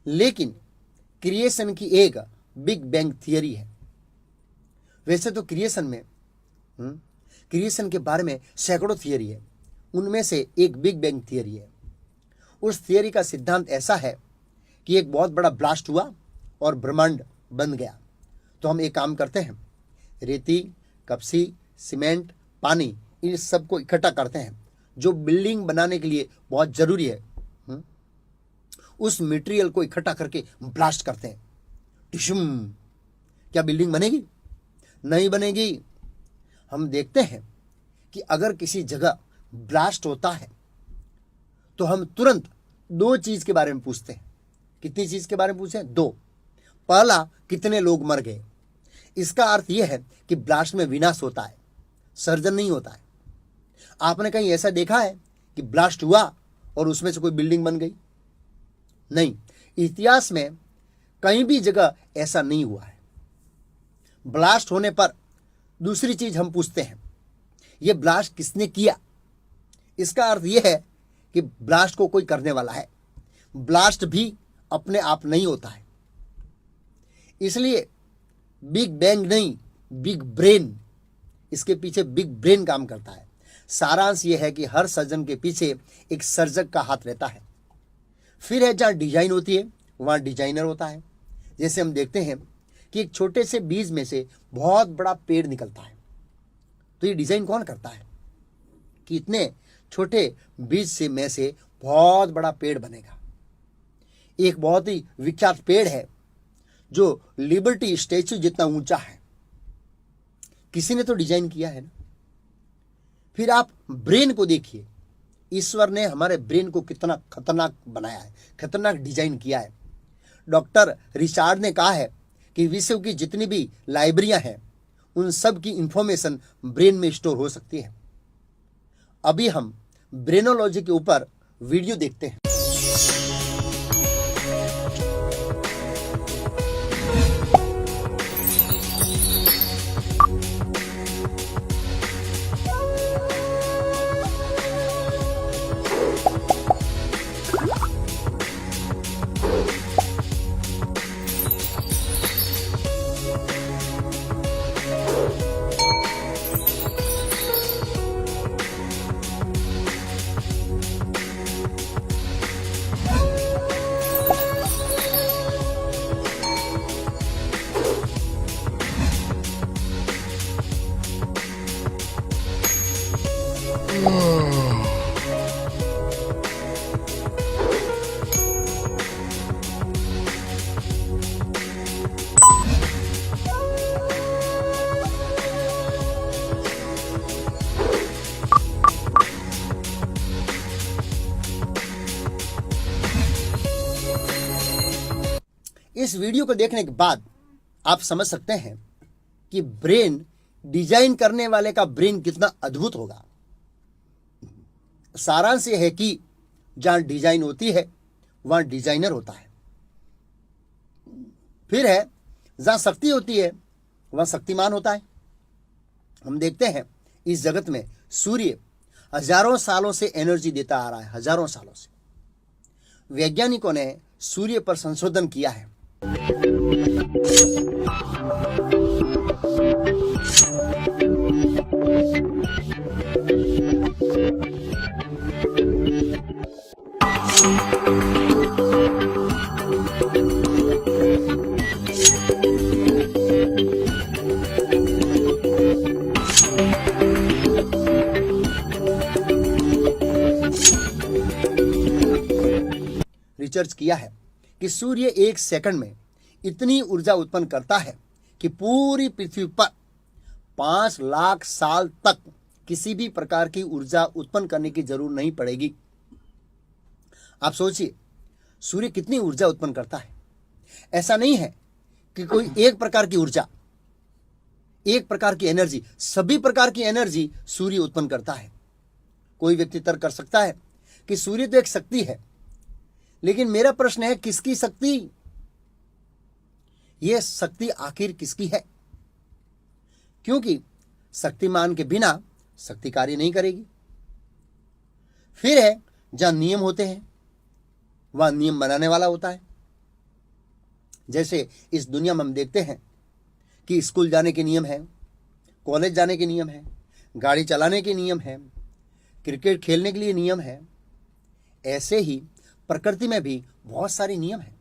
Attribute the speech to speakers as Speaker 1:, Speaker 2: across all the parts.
Speaker 1: लेकिन क्रिएशन की एक बिग बैंग थियरी है। वैसे तो क्रिएशन के बारे में सैकड़ों थियरी है, उनमें से एक बिग बैंग थियरी है। उस थियरी का सिद्धांत ऐसा है कि एक बहुत बड़ा ब्लास्ट हुआ और ब्रह्मांड बन गया। तो हम एक काम करते हैं, रेती, कपसी, सीमेंट, पानी, इन सबको इकट्ठा करते हैं जो बिल्डिंग बनाने के लिए बहुत जरूरी है। उस मटेरियल को इकट्ठा करके ब्लास्ट करते हैं, टिशुम। क्या बिल्डिंग बनेगी? नहीं बनेगी। हम देखते हैं कि अगर किसी जगह ब्लास्ट होता है तो हम तुरंत दो चीज के बारे में पूछते हैं। कितनी चीज के बारे में पूछे? दो। पहला, कितने लोग मर गए। इसका अर्थ यह है कि ब्लास्ट में विनाश होता है, सर्जन नहीं होता है। आपने कहीं ऐसा देखा है कि ब्लास्ट हुआ और उसमें से कोई बिल्डिंग बन गई? नहीं, इतिहास में कहीं भी जगह ऐसा नहीं हुआ है। ब्लास्ट होने पर दूसरी चीज हम पूछते हैं, यह ब्लास्ट किसने किया। इसका अर्थ यह है कि ब्लास्ट को कोई करने वाला है। ब्लास्ट भी अपने आप नहीं होता है। इसलिए बिग बैंग नहीं, बिग ब्रेन, इसके पीछे बिग ब्रेन काम करता है। सारांश यह है कि हर सर्जन के पीछे एक सर्जक का हाथ रहता है। फिर है जहां डिजाइन होती है वहां डिजाइनर होता है। जैसे हम देखते हैं कि एक छोटे से बीज में से बहुत बड़ा पेड़ निकलता है, तो ये डिजाइन कौन करता है कि इतने छोटे बीज से में से बहुत बड़ा पेड़ बनेगा। एक बहुत ही विख्यात पेड़ है जो लिबर्टी स्टैच्यू जितना ऊंचा है, किसी ने तो डिजाइन किया है ना। फिर आप ब्रेन को देखिए, ईश्वर ने हमारे ब्रेन को कितना खतरनाक बनाया है, खतरनाक डिजाइन किया है। डॉक्टर रिचार्ड ने कहा है कि विश्व की जितनी भी लाइब्रेरियां हैं उन सब की इंफॉर्मेशन ब्रेन में स्टोर हो सकती है। अभी हम ब्रेनोलॉजी के ऊपर वीडियो देखते हैं। इस वीडियो को देखने के बाद आप समझ सकते हैं कि ब्रेन डिजाइन करने वाले का ब्रेन कितना अद्भुत होगा। सारांश यह है कि जहां डिजाइन होती है वहां डिजाइनर होता है। फिर है जहां शक्ति होती है वहां शक्तिमान होता है। हम देखते हैं इस जगत में सूर्य हजारों सालों से एनर्जी देता आ रहा है, हजारों सालों से। वैज्ञानिकों ने सूर्य पर संशोधन किया है। रिसर्च किया है कि सूर्य एक सेकंड में इतनी ऊर्जा उत्पन्न करता है कि पूरी पृथ्वी पर 5 लाख साल तक किसी भी प्रकार की ऊर्जा उत्पन्न करने की जरूरत नहीं पड़ेगी। आप सोचिए सूर्य कितनी ऊर्जा उत्पन्न करता है। ऐसा नहीं है कि कोई एक प्रकार की ऊर्जा, एक प्रकार की एनर्जी, सभी प्रकार की एनर्जी सूर्य उत्पन्न करता है। कोई व्यक्ति तर्क कर सकता है कि सूर्य तो एक शक्ति है, लेकिन मेरा प्रश्न है किसकी शक्ति? यह शक्ति आखिर किसकी है? क्योंकि शक्तिमान के बिना शक्ति कार्य नहीं करेगी। फिर है जहां नियम होते हैं वहां नियम बनाने वाला होता है। जैसे इस दुनिया में हम देखते हैं कि स्कूल जाने के नियम हैं, कॉलेज जाने के नियम हैं, गाड़ी चलाने के नियम हैं, क्रिकेट खेलने के लिए नियम है, ऐसे ही प्रकृति में भी बहुत सारे नियम हैं।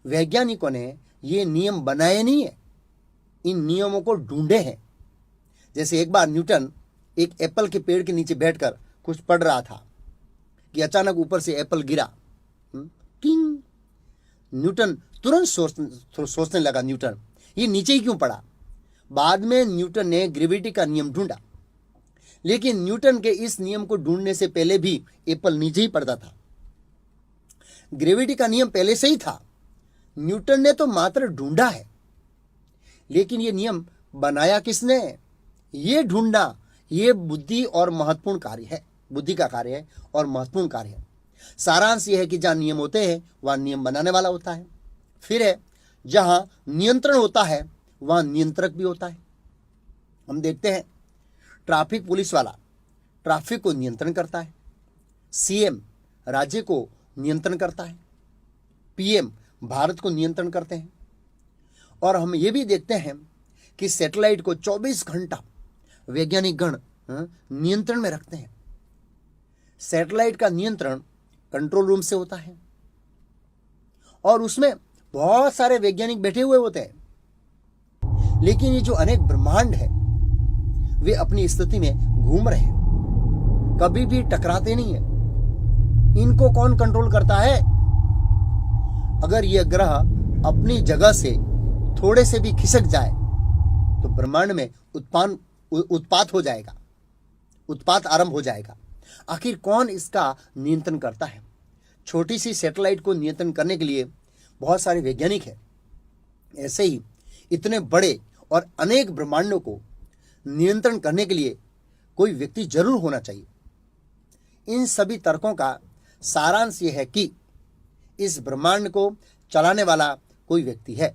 Speaker 1: वैज्ञानिकों ने ये नियम बनाए नहीं है, इन नियमों को ढूंढे हैं। जैसे एक बार न्यूटन एक एप्पल के पेड़ के नीचे बैठकर कुछ पढ़ रहा था कि अचानक ऊपर से एप्पल गिरा। किंग। न्यूटन तुरंत सोचने लगा, न्यूटन ये नीचे ही क्यों पड़ा। बाद में न्यूटन ने ग्रेविटी का नियम ढूंढा, लेकिन न्यूटन के इस नियम को ढूंढने से पहले भी एप्पल नीचे ही पड़ता था। ग्रेविटी का नियम पहले से ही था, न्यूटन ने तो मात्र ढूंढा है। लेकिन ये नियम बनाया किसने? ये ढूंढना, ये बुद्धि और महत्वपूर्ण कार्य है, बुद्धि का कार्य है और महत्वपूर्ण कार्य है। सारांश यह है कि जहां नियम होते हैं वहां नियम बनाने वाला होता है। फिर है जहां नियंत्रण होता है वहां नियंत्रक भी होता है। हम देखते हैं ट्रैफिक पुलिस वाला ट्रैफिक को नियंत्रण करता है, सीएम राज्य को नियंत्रण करता है, पीएम भारत को नियंत्रण करते हैं। और हम ये भी देखते हैं कि सैटेलाइट को 24 घंटा वैज्ञानिक गण नियंत्रण में रखते हैं। सैटेलाइट का नियंत्रण कंट्रोल रूम से होता है और उसमें बहुत सारे वैज्ञानिक बैठे हुए होते हैं। लेकिन ये जो अनेक ब्रह्मांड है वे अपनी स्थिति में घूम रहे हैं, कभी भी टकराते नहीं है। इनको कौन कंट्रोल करता है? अगर यह ग्रह अपनी जगह से थोड़े से भी खिसक जाए तो ब्रह्मांड में उत्पात हो जाएगा, उत्पात आरंभ हो जाएगा। आखिर कौन इसका नियंत्रण करता है? छोटी सी सैटेलाइट को नियंत्रण करने के लिए बहुत सारे वैज्ञानिक हैं। ऐसे ही इतने बड़े और अनेक ब्रह्मांडों को नियंत्रण करने के लिए कोई व्यक्ति जरूर होना चाहिए। इन सभी तर्कों का सारांश यह है कि इस ब्रह्मांड को चलाने वाला कोई व्यक्ति है,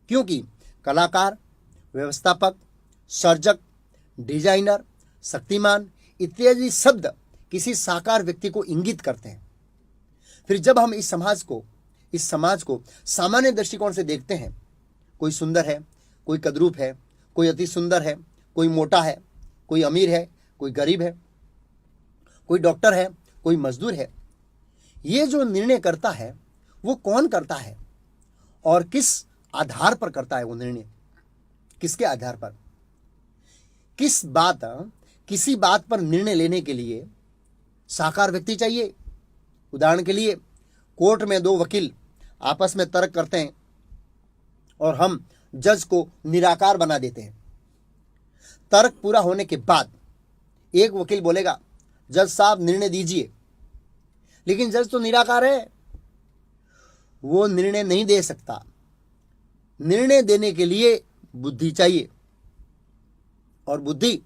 Speaker 1: क्योंकि कलाकार, व्यवस्थापक, सर्जक, डिजाइनर, शक्तिमान इत्यादि शब्द किसी साकार व्यक्ति को इंगित करते हैं। फिर जब हम इस समाज को सामान्य दृष्टिकोण से देखते हैं, कोई सुंदर है, कोई कद्रूप है, कोई अति सुंदर है, कोई मोटा है, कोई अमीर है, कोई गरीब है, कोई डॉक्टर है, कोई मजदूर है। ये जो निर्णय करता है वो कौन करता है और किस आधार पर करता है? वो निर्णय किसके आधार पर? किसी बात पर निर्णय लेने के लिए साकार व्यक्ति चाहिए। उदाहरण के लिए कोर्ट में दो वकील आपस में तर्क करते हैं और हम जज को निराकार बना देते हैं। तर्क पूरा होने के बाद एक वकील बोलेगा, जज साहब निर्णय दीजिए, लेकिन जज तो निराकार है, वो निर्णय नहीं दे सकता। निर्णय देने के लिए बुद्धि चाहिए और बुद्धि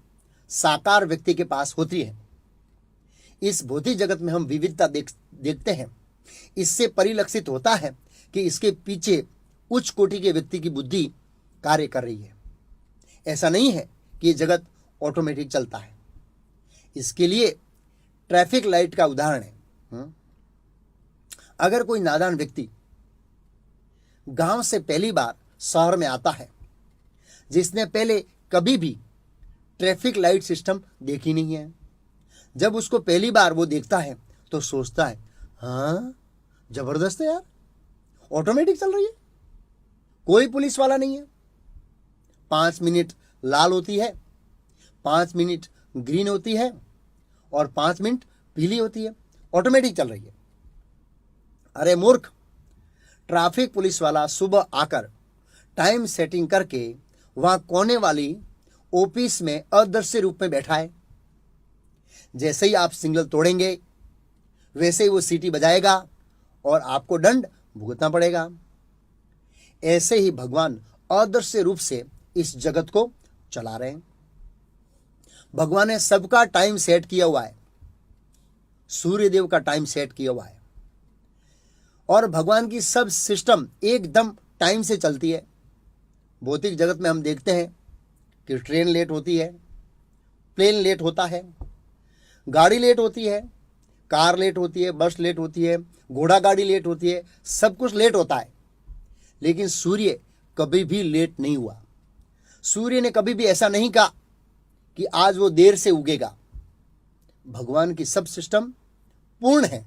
Speaker 1: साकार व्यक्ति के पास होती है। इस भौतिक जगत में हम विविधता देखते हैं। इससे परिलक्षित होता है कि इसके पीछे उच्च कोटि के व्यक्ति की बुद्धि कार्य कर रही है। ऐसा नहीं है कि ये जगत ऑटोमेटिक चलता है। इसके लिए ट्रैफिक लाइट का उदाहरण है। अगर कोई नादान व्यक्ति गांव से पहली बार शहर में आता है, जिसने पहले कभी भी ट्रैफिक लाइट सिस्टम देखी नहीं है, जब उसको पहली बार वो देखता है तो सोचता है, हाँ जबरदस्त है यार, ऑटोमेटिक चल रही है, कोई पुलिस वाला नहीं है। 5 मिनट लाल होती है, 5 मिनट ग्रीन होती है और 5 मिनट पीली होती है, ऑटोमेटिक चल रही है। अरे मूर्ख, ट्रैफिक पुलिस वाला सुबह आकर टाइम सेटिंग करके वहां कोने वाली ऑफिस में अदृश्य रूप में बैठा है। जैसे ही आप सिग्नल तोड़ेंगे वैसे ही वो सीटी बजाएगा और आपको दंड भुगतना पड़ेगा। ऐसे ही भगवान अदृश्य रूप से इस जगत को चला रहे हैं। भगवान ने सबका टाइम सेट किया हुआ है, सूर्यदेव का टाइम सेट किया हुआ है और भगवान की सब सिस्टम एकदम टाइम से चलती है। भौतिक जगत में हम देखते हैं कि ट्रेन लेट होती है, प्लेन लेट होता है, गाड़ी लेट होती है, कार लेट होती है, बस लेट होती है, घोड़ा गाड़ी लेट होती है, सब कुछ लेट होता है, लेकिन सूर्य कभी भी लेट नहीं हुआ। सूर्य ने कभी भी ऐसा नहीं कहा कि आज वो देर से उगेगा। भगवान की सब सिस्टम पूर्ण है।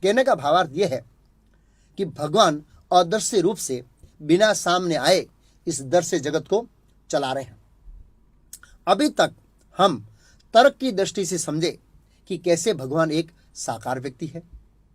Speaker 1: कहने का भावार्थ यह है कि भगवान अदृश्य रूप से बिना सामने आए इस दृश्य जगत को चला रहे हैं। अभी तक हम तर्क की दृष्टि से समझे कि कैसे भगवान एक साकार व्यक्ति है,